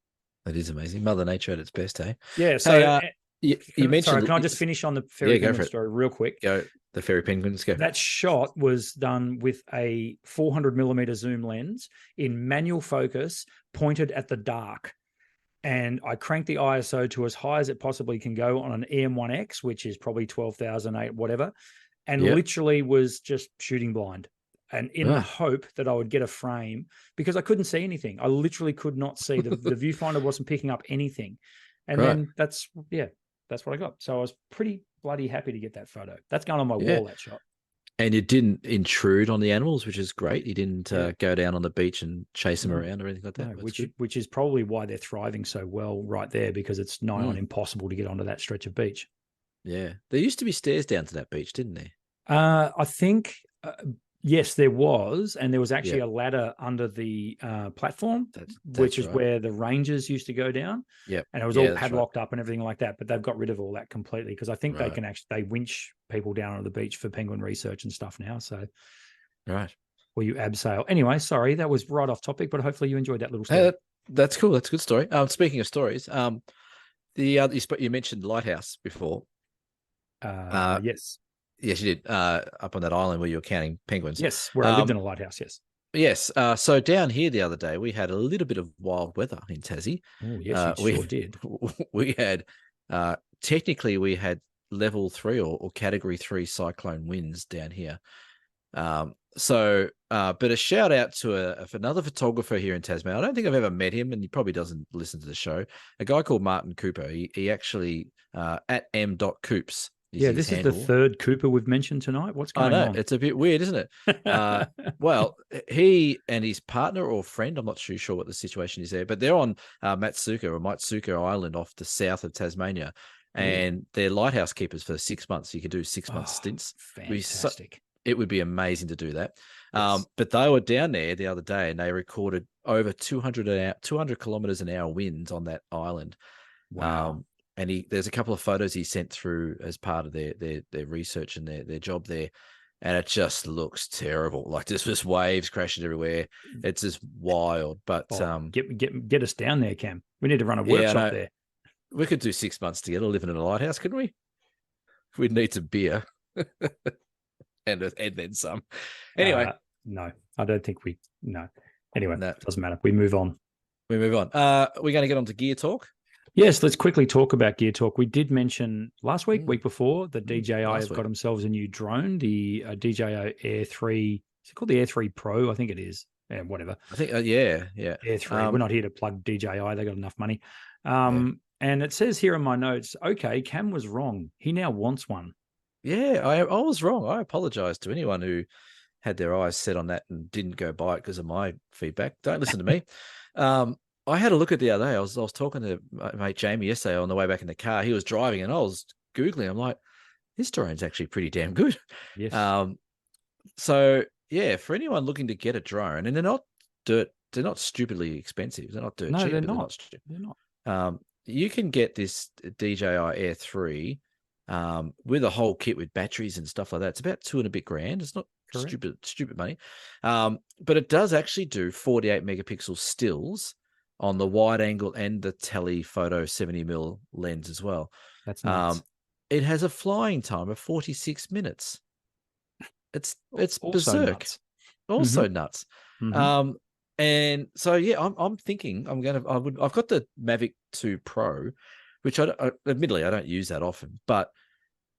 That is amazing. Mother Nature at its best, eh? Yeah. So you mentioned. Sorry, can I just finish on the fairy penguin story real quick? Go. The fairy penguins. Go. That shot was done with a 400mm zoom lens in manual focus, pointed at the dark. And I cranked the ISO to as high as it possibly can go on an EM1X, which is probably 12,008, whatever, and literally was just shooting blind. And in the hope that I would get a frame, because I couldn't see anything. I literally could not see. The viewfinder wasn't picking up anything. And then that's what I got. So I was pretty bloody happy to get that photo. That's going on my wall, that shot. And you didn't intrude on the animals, which is great. You didn't go down on the beach and chase them around or anything like that. No, which is probably why they're thriving so well right there, because it's nigh on impossible to get onto that stretch of beach. Yeah. There used to be stairs down to that beach, didn't there? I think... yes, there was, and there was actually a ladder under the platform, which is where the rangers used to go down. Yeah, and it was all padlocked up and everything like that. But they've got rid of all that completely, because I think they can they winch people down on the beach for penguin research and stuff now. So, or you abseil. Anyway, sorry, that was right off topic, but hopefully you enjoyed that little story. That's cool. That's a good story. Speaking of stories, you mentioned Lighthouse before. Yes. Yes, you did. Up on that island where you were counting penguins. Yes, where I lived in a lighthouse, yes. Yes. So down here the other day, we had a little bit of wild weather in Tassie. Oh, yes, you sure did. We had, technically, we had level 3 or category 3 cyclone winds down here. But a shout out to another photographer here in Tasmania. I don't think I've ever met him, and he probably doesn't listen to the show. A guy called Martin Cooper. He actually at m.coops. Yeah, this is the third Cooper we've mentioned tonight. What's going on? It's a bit weird, isn't it? Well, he and his partner or friend, I'm not too sure what the situation is there, but they're on Matsuka Island off the south of Tasmania, and they're lighthouse keepers for 6 months. You could do 6 month stints. Fantastic. It would be amazing to do that. Yes. But they were down there the other day, and they recorded over 200 kilometers an hour winds on that island. Wow. And there's a couple of photos he sent through as part of their research and their job there, and it just looks terrible. Like there's just waves crashing everywhere. It's just wild. But get us down there, Cam. We need to run a workshop there. We could do 6 months together living in a lighthouse, couldn't we? We'd need some beer and then some. Anyway, no, I don't think we. No. Anyway, it doesn't matter. We move on. We're going to get on to gear talk. Yes, let's quickly talk about gear talk. We did mention last week before, that DJI have got themselves a new drone, the DJI Air 3. Is it called the Air 3 Pro? I think it is. Yeah, whatever. I think, Air 3. We're not here to plug DJI. They got enough money. And it says here in my notes, okay, Cam was wrong. He now wants one. Yeah, I was wrong. I apologize to anyone who had their eyes set on that and didn't go buy it because of my feedback. Don't listen to me. I had a look at the other day. I was talking to my mate Jamie yesterday on the way back in the car. He was driving, and I was Googling. I'm like, this drone's actually pretty damn good. Yes. So yeah, for anyone looking to get a drone, and they're not stupidly expensive. They're not dirt cheap. They're not. They're not. You can get this DJI Air 3 with a whole kit with batteries and stuff like that. It's about $2 and a bit grand. It's not stupid money. But it does actually do 48 megapixel stills on the wide angle and the telephoto 70mm lens as well. That's nuts. It has a flying time of 46 minutes. It's also berserk. Nuts. Also nuts. Mm-hmm. And so I'm thinking I've got the Mavic 2 Pro, which admittedly I don't use that often, but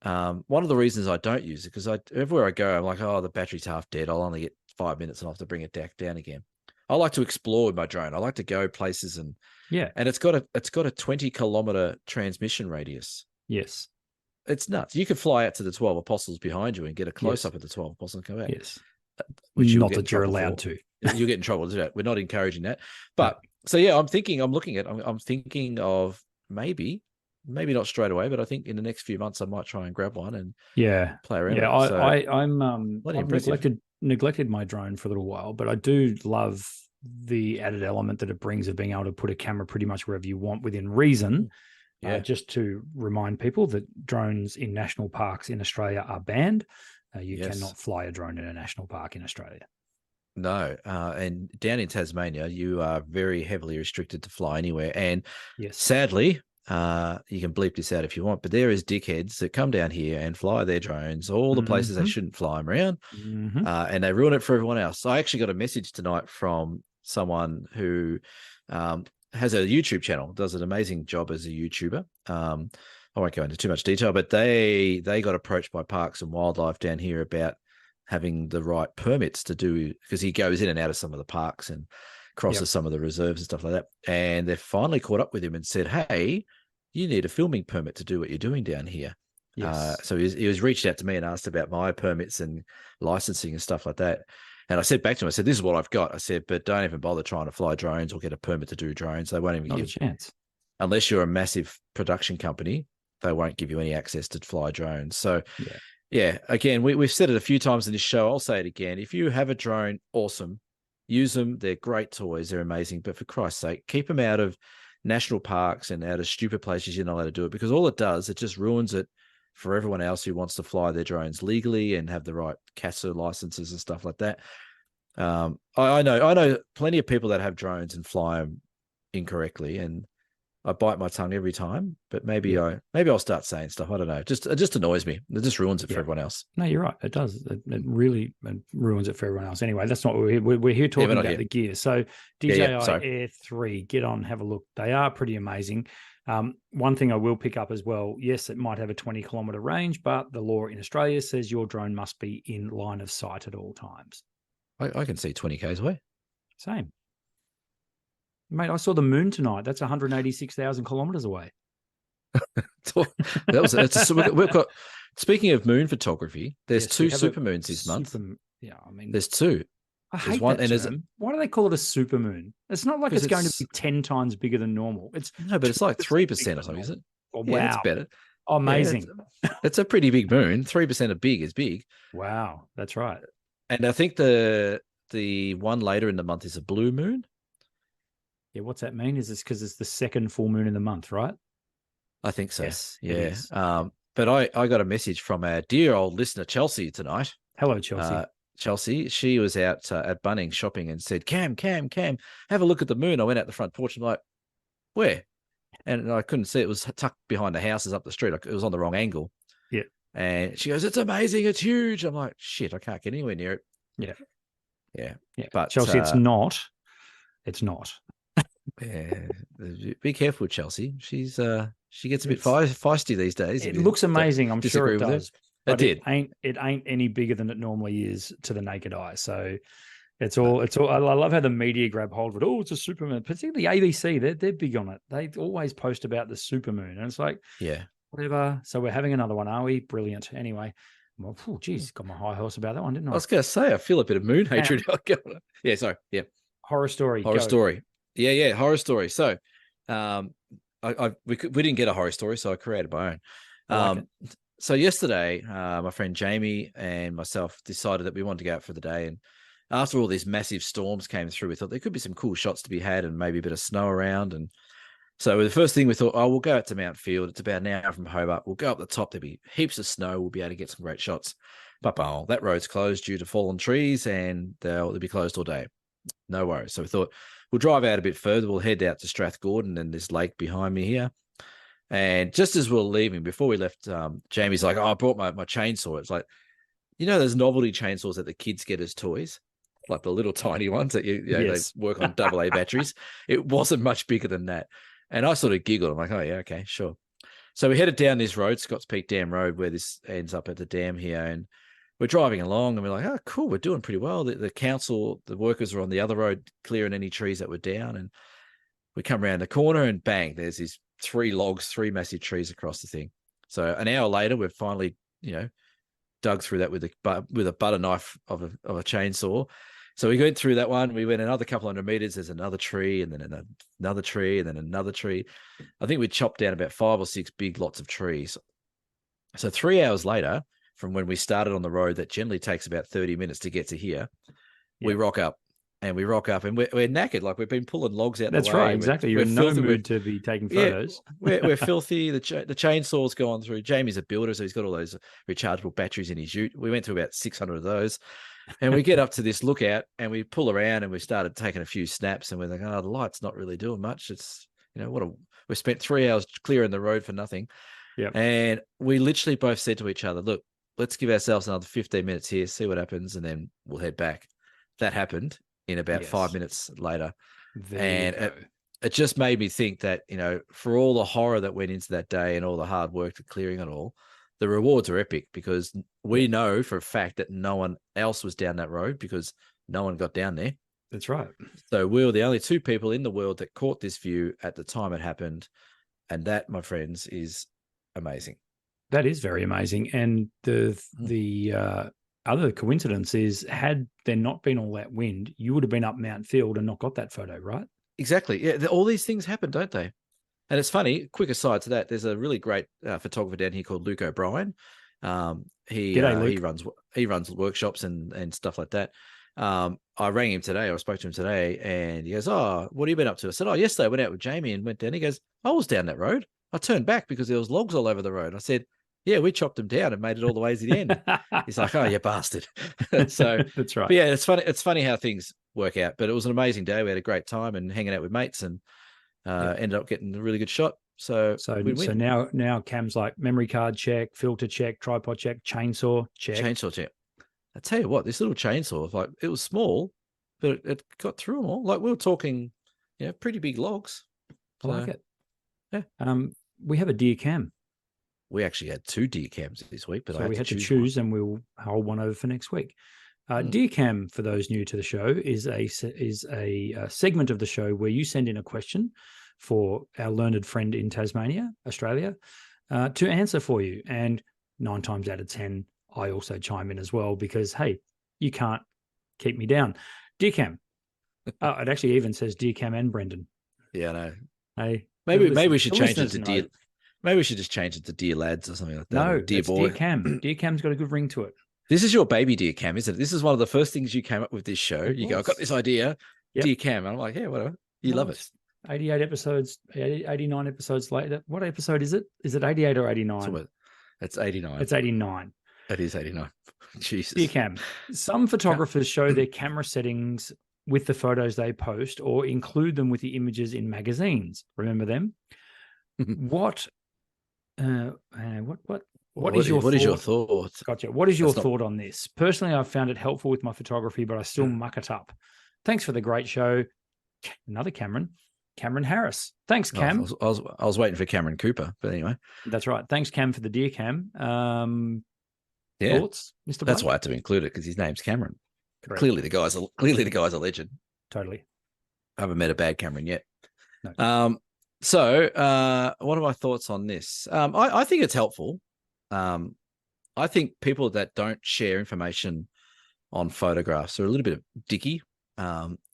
one of the reasons I don't use it because everywhere I go I'm like, oh, the battery's half dead. I'll only get 5 minutes and I'll have to bring it back down again. I like to explore with my drone. I like to go places and it's got a 20-kilometer transmission radius. Yes, it's nuts. You could fly out to the 12 Apostles behind you and get a close up of the 12 Apostles and come out. Yes, which not that you're allowed to. You'll get in trouble. We're not encouraging that. But so yeah, I'm thinking of maybe not straight away, but I think in the next few months I might try and grab one and play around. Yeah, I've neglected my drone for a little while, but I do love the added element that it brings of being able to put a camera pretty much wherever you want within reason. Just to remind people that drones in national parks in Australia are banned. You cannot fly a drone in a national park in Australia. No, and down in Tasmania, you are very heavily restricted to fly anywhere. And sadly, you can bleep this out if you want, but there is dickheads that come down here and fly their drones all the places they shouldn't fly them around, and they ruin it for everyone else. So I actually got a message tonight from someone who has a YouTube channel, does an amazing job as a YouTuber. I won't go into too much detail, but they got approached by Parks and Wildlife down here about having the right permits to do, because he goes in and out of some of the parks and crosses some of the reserves and stuff like that. And they finally caught up with him and said, hey, you need a filming permit to do what you're doing down here. So he was reached out to me and asked about my permits and licensing and stuff like that. And I said back to him, I said, this is what I've got. I said, but don't even bother trying to fly drones or get a permit to do drones. They won't even give a chance. Unless you're a massive production company, they won't give you any access to fly drones. So again, we've said it a few times in this show. I'll say it again. If you have a drone, awesome. Use them. They're great toys. They're amazing. But for Christ's sake, keep them out of national parks and out of stupid places you're not allowed to do it, because all it does, it just ruins it for everyone else who wants to fly their drones legally and have the right CASA licenses and stuff like that. I know plenty of people that have drones and fly them incorrectly, and I bite my tongue every time, but maybe I'll start saying stuff. I don't know. It just annoys me. It just ruins it for everyone else. No, you're right. It does. It really ruins it for everyone else. Anyway, that's not what we're here talking about the gear. So DJI Air 3, get on, have a look. They are pretty amazing. One thing I will pick up as well, yes, it might have a 20-kilometer range, but the law in Australia says your drone must be in line of sight at all times. I can see 20 k's away. Same. Mate, I saw the moon tonight. That's 186,000 kilometers away. We've got. Speaking of moon photography, there's two supermoons this month. There's two. I hate that term. Why do they call it a supermoon? It's not like it's going to be 10 times bigger than normal. But it's like 3% or something, is it? Oh, wow, it's better. Oh, amazing. It's a pretty big moon. 3% of big is big. Wow, that's right. And I think the one later in the month is a blue moon. Yeah, what's that mean? Is this because it's the second full moon in the month, right? I think so. Yes, yeah. But I got a message from our dear old listener, Chelsea, tonight. Hello, Chelsea. Chelsea, she was out at Bunnings shopping and said, Cam, have a look at the moon. I went out the front porch and I'm like, where? And I couldn't see it. It was tucked behind the houses up the street. It was on the wrong angle. Yeah. And she goes, it's amazing. It's huge. I'm like, shit, I can't get anywhere near it. Yeah. Yeah. But Chelsea, it's not. It's not. Yeah. Be careful with Chelsea. She gets a bit feisty these days. It looks amazing. I'm sure it does. But it ain't any bigger than it normally is to the naked eye. So it's all. I love how the media grab hold of it. Oh, it's a supermoon. Particularly ABC, they're big on it. They always post about the supermoon, and it's like, whatever. So we're having another one, are we? Brilliant. Anyway, well, geez, got my high horse about that one, didn't I? I was going to say, I feel a bit of moon hatred. Yeah, sorry. Yeah. Horror story. Yeah, horror story. So, we didn't get a horror story, so I created my own. So yesterday, my friend Jamie and myself decided that we wanted to go out for the day. And after all these massive storms came through, we thought there could be some cool shots to be had and maybe a bit of snow around. And so the first thing we thought, we'll go out to Mount Field. It's about an hour from Hobart. We'll go up the top. There'll be heaps of snow. We'll be able to get some great shots. But that road's closed due to fallen trees and they'll be closed all day. No worries. So we thought we'll drive out a bit further. We'll head out to Strathgordon and this lake behind me here. And just as we were leaving, before we left, Jamie's like, I brought my chainsaw. It's like, those novelty chainsaws that the kids get as toys, like the little tiny ones that they work on AA batteries. It wasn't much bigger than that. And I sort of giggled. I'm like, oh, yeah, okay, sure. So we headed down this road, Scotts Peak Dam Road, where this ends up at the dam here. And we're driving along and we're like, oh, cool, we're doing pretty well. The council, the workers are on the other road clearing any trees that were down. And we come around the corner and bang, there's these 3 massive trees across the thing. So an hour later, we've finally, dug through that with a butter knife of a chainsaw. So we went through that one. We went another couple hundred meters. There's another tree, and then another tree, and then another tree. I think we chopped down about 5 or 6 big lots of trees. So 3 hours later, from when we started on the road, that generally takes about 30 minutes to get to here, we rock up. And we're knackered, like we've been pulling logs out. That's the way. Right, exactly. You're in no mood to be taking photos. We're filthy. The chainsaw's gone through. Jamie's a builder, so he's got all those rechargeable batteries in his ute. We went through about 600 of those, and we get up to this lookout, and we pull around, and we started taking a few snaps, and we're like, the light's not really doing much. It's we spent 3 hours clearing the road for nothing. Yeah, and we literally both said to each other, look, let's give ourselves another 15 minutes here, see what happens, and then we'll head back. That happened in about 5 minutes later. It just made me think that, for all the horror that went into that day and all the hard work to clearing it all, the rewards are epic because we know for a fact that no one else was down that road because no one got down there. That's right. So we were the only 2 people in the world that caught this view at the time it happened. And that, my friends, is amazing. That is very amazing. And the other coincidence is, had there not been all that wind, you would have been up Mount Field and not got that photo, right? Exactly. Yeah, all these things happen, don't they? And it's funny, quick aside to that, there's a really great photographer down here called Luke O'Brien. He runs workshops and stuff like that. I rang him today, or I spoke to him today, and he goes, oh, what have you been up to? I said, yesterday I went out with Jamie and went down. He goes, I was down that road. I turned back because there was logs all over the road. I said, yeah, we chopped them down and made it all the way to the end. He's like, oh, you bastard. So that's right. But yeah, it's funny how things work out. But it was an amazing day. We had a great time and hanging out with mates. And ended up getting a really good shot. So now Cam's like memory card check, filter check, tripod check, chainsaw check. Chainsaw check. I tell you what, this little chainsaw, like it was small, but it got through them all. Like we were talking, pretty big logs. So, I like it. Yeah. We have a deer cam. We actually had 2 deer cams this week, but we had to choose and we'll hold one over for next week. Deer cam, for those new to the show, is a segment of the show where you send in a question for our learned friend in Tasmania, Australia, to answer for you. And 9 times out of 10, I also chime in as well because, hey, you can't keep me down. Deer cam. It actually even says deer cam and Brendan. Yeah, I know. Hey, maybe we should change it to deer. Maybe we should just change it to deer lads or something like that. No, deer boy. Deer cam. Deer cam's got a good ring to it. This is your baby deer cam, isn't it? This is one of the first things you came up with this show. You go, I've got this idea, deer cam. And I'm like, yeah, whatever. You love it. 88 episodes, 89 episodes later. What episode is it? Is it 88 or 89? It's 89. It's 89. It is 89. Jesus. Deer cam. Some photographers show their camera settings with the photos they post or include them with the images in magazines. Remember them? What is your thought? Gotcha. What is your thought on this? Personally, I've found it helpful with my photography, but I still muck it up. Thanks for the great show. Another Cameron Harris. Thanks, Cam. I was waiting for Cameron Cooper, but anyway. That's right. Thanks, Cam, for the deer cam. Thoughts, Mr. That's why I had to include it because his name's Cameron. Clearly, the guy's a legend. Totally. I haven't met a bad Cameron yet. No. So, what are my thoughts on this? I think it's helpful. I think people that don't share information on photographs are a little bit dicky.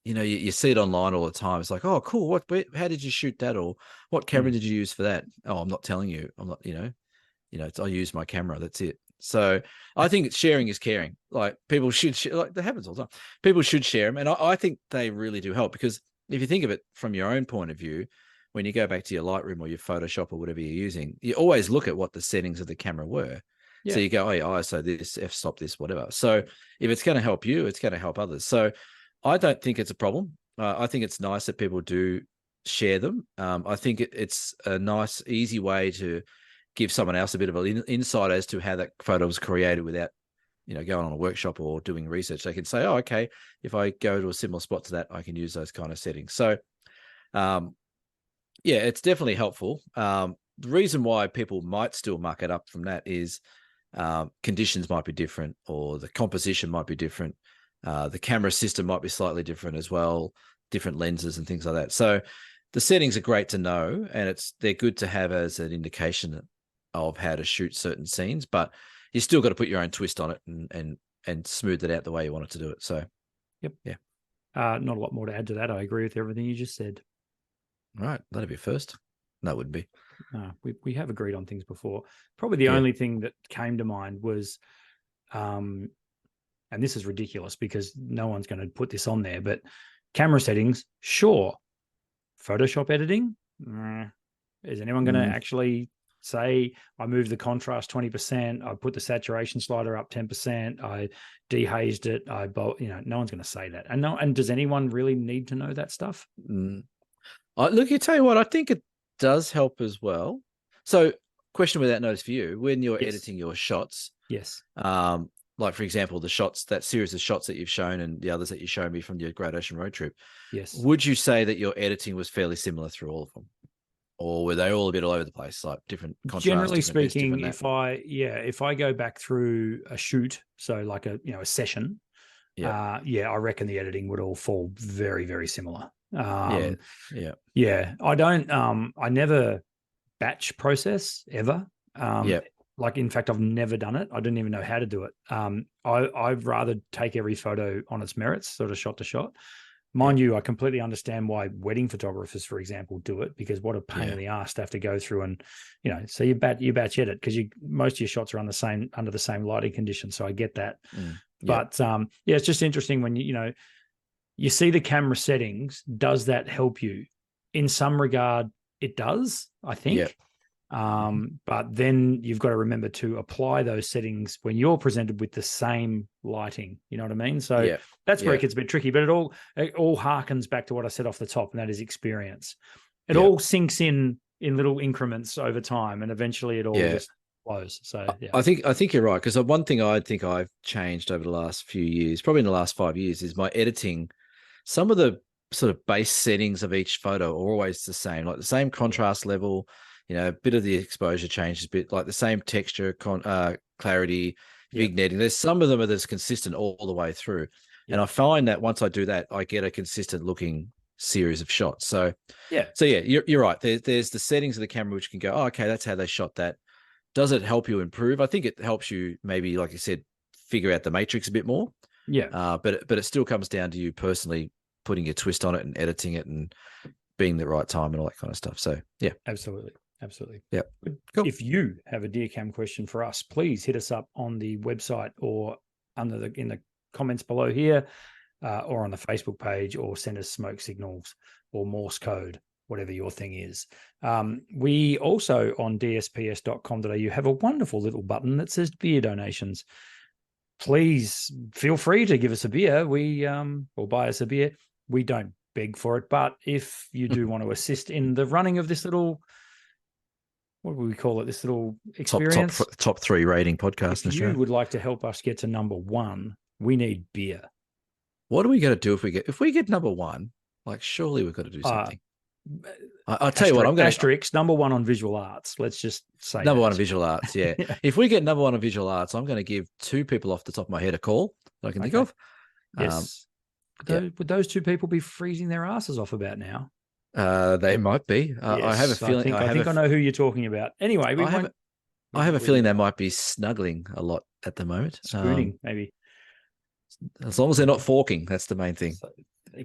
You see it online all the time. It's like, oh, cool. How did you shoot that? Or what camera did you use for that? Oh, I'm not telling you. I'm not, I use my camera. That's it. So I think sharing is caring. Like people should share, like that happens all the time. People should share them. And I think they really do help because if you think of it from your own point of view, when you go back to your Lightroom or your Photoshop or whatever you're using, you always look at what the settings of the camera were. Yeah. So you go, oh, ISO this, f-stop this, whatever. So if it's going to help you, it's going to help others. So I don't think it's a problem. I think it's nice that people do share them. I think it's a nice, easy way to give someone else a bit of an insight as to how that photo was created without, going on a workshop or doing research. They can say, oh, okay, if I go to a similar spot to that, I can use those kind of settings. So, yeah, it's definitely helpful. The reason why people might still muck it up from that is conditions might be different or the composition might be different. The camera system might be slightly different as well, different lenses and things like that. So the settings are great to know, and they're good to have as an indication of how to shoot certain scenes, but you still got to put your own twist on it and smooth it out the way you want it to do it. So, yep. Yeah. Not a lot more to add to that. I agree with everything you just said. Right. That'd be first. No, it wouldn't be. We have agreed on things before. Probably the only thing that came to mind was, and this is ridiculous because no one's going to put this on there, but camera settings, sure. Photoshop editing, is anyone going to actually say I moved the contrast 20%, I put the saturation slider up 10%, I dehazed it, no one's going to say that. And does anyone really need to know that stuff? Look, you tell you what, I think it does help as well. So, question without notice for you: when you're editing your shots, yes, like for example, that series of shots that you've shown and the others that you showed me from your Great Ocean Road trip, yes, would you say that your editing was fairly similar through all of them, or were they all a bit all over the place, like different contrasts? Generally speaking, if I go back through a shoot, so like a session, I reckon the editing would all fall very, very similar. I don't I never batch process ever. Like in fact I've never done it. I didn't even know how to do it. I'd rather take every photo on its merits, sort of shot to shot. Mind you, I completely understand why wedding photographers, for example, do it, because what a pain in the ass to have to go through and so you batch edit because most of your shots are under the same lighting conditions. So I get that. But it's just interesting when you see the camera settings. Does that help you? In some regard, it does, I think. But then you've got to remember to apply those settings when you're presented with the same lighting. You know what I mean? So that's where it gets a bit tricky. But it all harkens back to what I said off the top, and that is experience. it all sinks in little increments over time, and eventually it all just flows. So yeah, I think you're right, because one thing I think I've changed over the last few years, probably in the last 5 years, is my editing. Some of the sort of base settings of each photo are always the same, like the same contrast level, a bit of the exposure changes, a bit like the same texture, clarity, vignetting. There's some of them are that's consistent all the way through. And I find that once I do that, I get a consistent looking series of shots. So you're right. There's the settings of the camera which can go, oh, okay, that's how they shot that. Does it help you improve? I think it helps you maybe, like you said, figure out the matrix a bit more. Yeah. But it still comes down to you personally putting your twist on it and editing it and being the right time and all that kind of stuff. So yeah. Absolutely. Yeah. Cool. If you have a Dear Cam question for us, please hit us up on the website or in the comments below here, or on the Facebook page, or send us smoke signals or Morse code, whatever your thing is. We also on dsps.com.au have a wonderful little button that says beer donations. Please feel free to give us a beer. Or buy us a beer. We don't beg for it, but if you do want to assist in the running of this little, what would we call it? This little experience, top 3 rating podcast. If you would like to help us get to number 1, we need beer. What are we going to do if we get number 1? Like, surely we've got to do something. I'll tell you what, I'm going to asterisk number 1 on visual arts. Let's just say number 1 on visual arts. Yeah. If we get number 1 on visual arts, I'm going to give 2 people off the top of my head a call that I can think of. Yes. Would those 2 people be freezing their asses off about now? They might be. Yes, I have a feeling. I think I know who you're talking about. Anyway, I have a feeling they might be snuggling a lot at the moment. Spooning, maybe. As long as they're not forking, that's the main thing. So,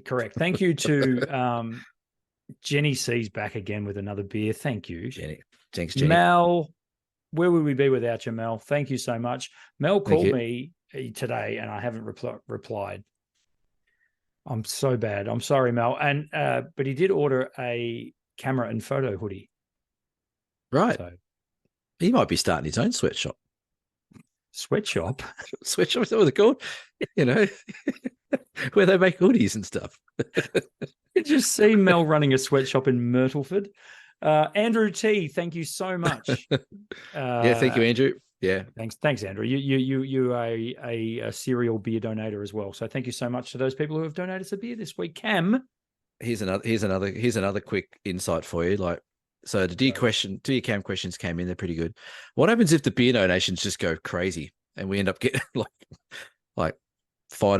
correct. Thank you to Jenny C's back again with another beer. Thank you, Jenny. Thanks, Jenny. Mel, where would we be without you, Mel? Thank you so much. Mel called me today, and I haven't replied. I'm so bad. I'm sorry, Mel. And but he did order a camera and photo hoodie. Right. So he might be starting his own sweatshop. Sweatshop? Sweatshop, is that what they're called? Where they make hoodies and stuff. You just see Mel running a sweatshop in Myrtleford. Andrew T, thank you so much. Thank you, Andrew. Yeah, thanks, Andrew. You are a serial beer donator as well. So thank you so much to those people who have donated some beer this week. Cam, here's another quick insight for you. Like, so the Dear Cam questions came in. They're pretty good. What happens if the beer donations just go crazy and we end up getting like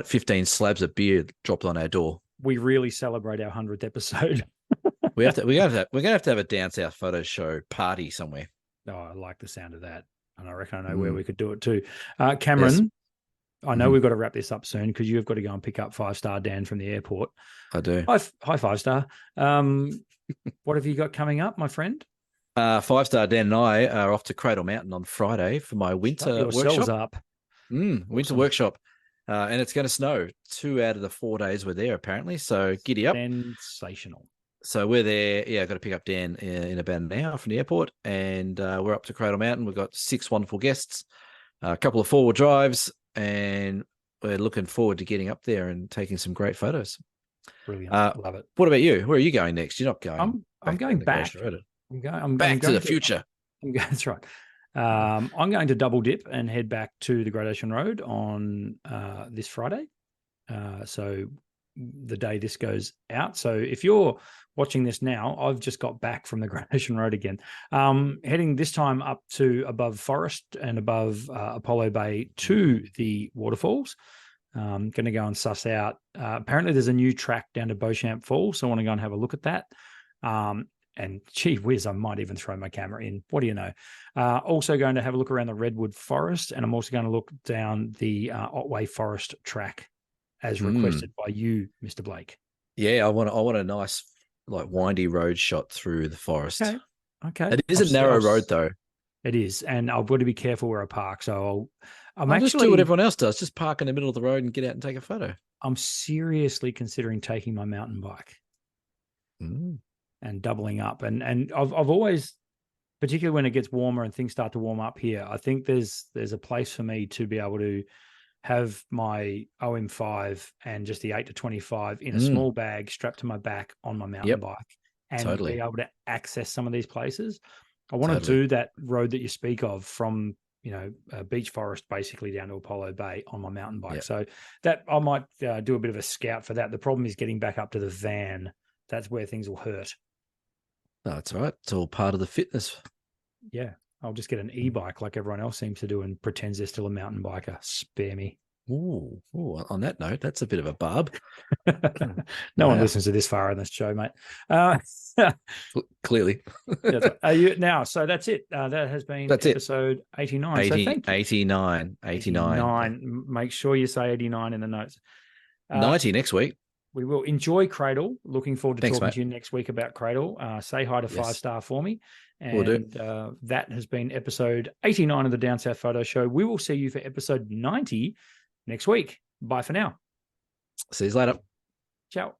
15 slabs of beer dropped on our door? We really celebrate our 100th episode. we're gonna have to have a Down South photo show party somewhere. Oh, I like the sound of that. And I reckon I know where we could do it too. Cameron, I know we've got to wrap this up soon because you've got to go and pick up 5-Star Dan from the airport. I do. Hi 5-Star. What have you got coming up, my friend? 5-Star Dan and I are off to Cradle Mountain on Friday for my winter workshop. Winter workshop. And it's going to snow 2 out of the 4 days we're there, apparently. So giddy up. Sensational. So we're there. Yeah, I've got to pick up Dan in about an hour from the airport. And we're up to Cradle Mountain. We've got 6 wonderful guests, a couple of 4-wheel drives, and we're looking forward to getting up there and taking some great photos. Brilliant. Love it. What about you? Where are you going next? You're not going. I'm going back. I'm back to the future. That's right. I'm going to double dip and head back to the Great Ocean Road on this Friday. So the day this goes out. So if you're watching this now, I've just got back from the Great Ocean Road again. Heading this time up to above Forest and above Apollo Bay to the waterfalls. Going to go and suss out. Apparently there's a new track down to Beauchamp Falls, so I want to go and have a look at that. And gee whiz, I might even throw my camera in. What do you know? Also going to have a look around the Redwood Forest, and I'm also going to look down the Otway Forest track as requested by you, Mr. Blake. Yeah, I want a nice like windy road shot through the forest. Okay. It is a narrow road though. It is, and I've got to be careful where I park. So I'll just do what everyone else does. Just park in the middle of the road and get out and take a photo. I'm seriously considering taking my mountain bike and doubling up. And I've always, particularly when it gets warmer and things start to warm up here, I think there's a place for me to be able to have my OM5 and just the 8 to 25 in a small bag strapped to my back on my mountain bike and be able to access some of these places. I want to do that road that you speak of from, Beach Forest basically down to Apollo Bay on my mountain bike. So that I might do a bit of a scout for that. The problem is getting back up to the van. That's where things will hurt. No, that's all right. It's all part of the fitness. Yeah. I'll just get an e-bike like everyone else seems to do and pretends they're still a mountain biker. Spare me. Ooh, on that note, that's a bit of a barb. No one listens to this far in this show, mate. Clearly. Are you now? So that's it. That has been episode 89. 89. Make sure you say 89 in the notes. 90 next week. We will enjoy Cradle. Looking forward to talking to you next week about Cradle. Say hi to 5-star for me. And we'll do. That has been episode 89 of the Down South Photo Show. We will see you for episode 90 next week. Bye for now. See you later. Ciao.